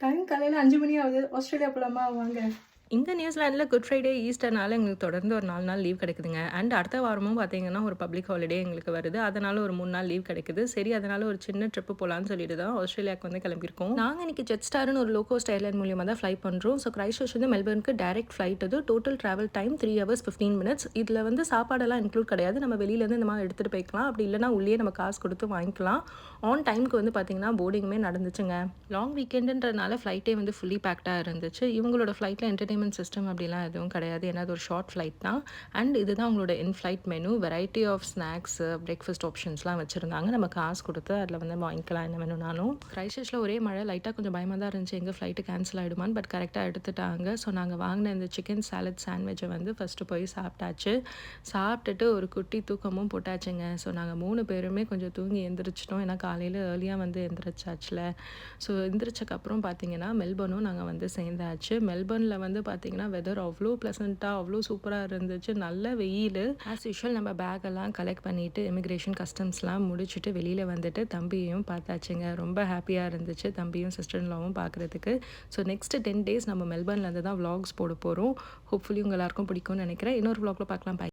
Time காலையில 5 மணி ஆகுது. Australia போலாமா? வாங்க. இங்க நியூசிலாண்டில குட் ஃப்ரைடே, ஈஸ்டர்னால எங்களுக்கு தொடர்ந்து ஒரு 4 நாள் லீவ் கிடைக்குதுங்க. அண்ட் அடுத்த வாரமும் பார்த்தீங்கன்னா, ஒரு பப்ளிக் ஹாலிடே எங்களுக்கு வருது. அதனால ஒரு 3 நாள் லீவ் கிடைக்குது. சரி அதனால ஒரு சின்ன ட்ரிப் போலான்னு சொல்லிட்டு தான் ஆஸ்திரேலியாவுக்கு வந்து கிளம்பியிருக்கோம். நாங்க இன்னைக்கு ஜெட்ஸ்டார்ன்னு ஒரு லோ கோஸ்ட் ஏர்லைன் மூலியமா தான் ஃப்ளை பண்றோம். ஸோ கிரைஸ்ட்சர்ச் வந்து மெல்பர்னுக்கு டைரக்ட் ஃப்ளைட் அது. Total travel time 3 hours 15 minutes. இதுல வந்து சாப்பாடெல்லாம் இன்க்ளூட் கிடையாது. நம்ம வெளியிலேருந்து இந்த மாதிரி எடுத்துட்டு போய்க்கலாம். அப்படி இல்லைனா உள்ளேயே நம்ம காசு கொடுத்து வாங்கிக்கலாம். ஆன் டைமுக்கு வந்து பார்த்தீங்கன்னா, போர்டிங்குமே நடந்துச்சுங்க. லாங் வீக்கெண்டுன்றதுனால ஃப்ளைட்டே வந்து ஃபுல்லி பேக்டா இருந்துச்சு. இவங்களோட ஃப்ளைட்ல என்டர்டெயின்மென்ட் சிஸ்டம் அப்படிலாம் எதுவும் கிடையாது. ஏன்னா அது ஒரு ஷார்ட் ஃப்ளைட் தான். அண்ட் இதுதான் அவங்களோட in flight menu. Variety of snacks, breakfast ஆப்ஷன்ஸ்லாம் வச்சிருந்தாங்க. நம்ம காசு கொடுத்து அதில வந்து வாங்கிக்கலாம் என்ன வேணும்னாலும். கிரைஸ்ட்சர்ச்ல ஒரே மழை லைட்டா கொஞ்சம் பயமா தான் இருந்துச்சு. எங்க ஃப்ளைட் கேன்சல் ஆயிடுமான்னு. பட் கரெக்ட்டா எடுத்துட்டாங்க. ஸோ நாங்க வாங்கின இந்த சிக்கன் சாலட் சாண்ட்விச்சை வந்து ஃபர்ஸ்ட்டு போய் சாப்பிட்டாச்சு. சாப்பிட்டுட்டு ஒரு குட்டி தூக்கமும் போட்டாச்சுங்க. ஸோ நாங்க 3 பேருமே கொஞ்சம் தூங்கி எந்திரிச்சிட்டோம். ஏன்னா காலையில ஏர்லியா வந்து எந்திரிச்சாச்சுல. ஸோ எந்திரிச்சக்கப்புறம் பார்த்தீங்கன்னா, மெல்பர்னும் நாங்க வந்து சேர்ந்தாச்சு. மெல்பர்ன்ல வந்து பார்த்தீங்கன்னா, வெதர் அவ்ளோ ப்ளசன்ட்டா அவ்ளோ சூப்பரா இருந்துச்சு. நல்ல வெயிலு. ஆஸ் யூசுவல் நம்ம பேக்கெல்லாம் கலெக்ட் பண்ணிட்டு, இமிகிரேஷன் கஸ்டம்ஸ்லாம் முடிச்சுட்டு வெளியில வந்துட்டு தம்பியையும் பார்த்தாச்சுங்க. ரொம்ப ஹேப்பியா இருந்துச்சு. தம்பியும் சிஸ்டர் இன் லாவும் பார்க்குறதுக்கு. ஸோ நெக்ஸ்ட் 10 டேஸ் நம்ம மெல்பர்ன்லேருந்து தான் விளாக்ஸ் போட போறோம். ஹோப்ஃபுல்லி உங்க எல்லாருக்கும் பிடிக்கும்னு நினைக்கிறேன். இன்னொரு விளாக்ல பார்க்கலாம். பை.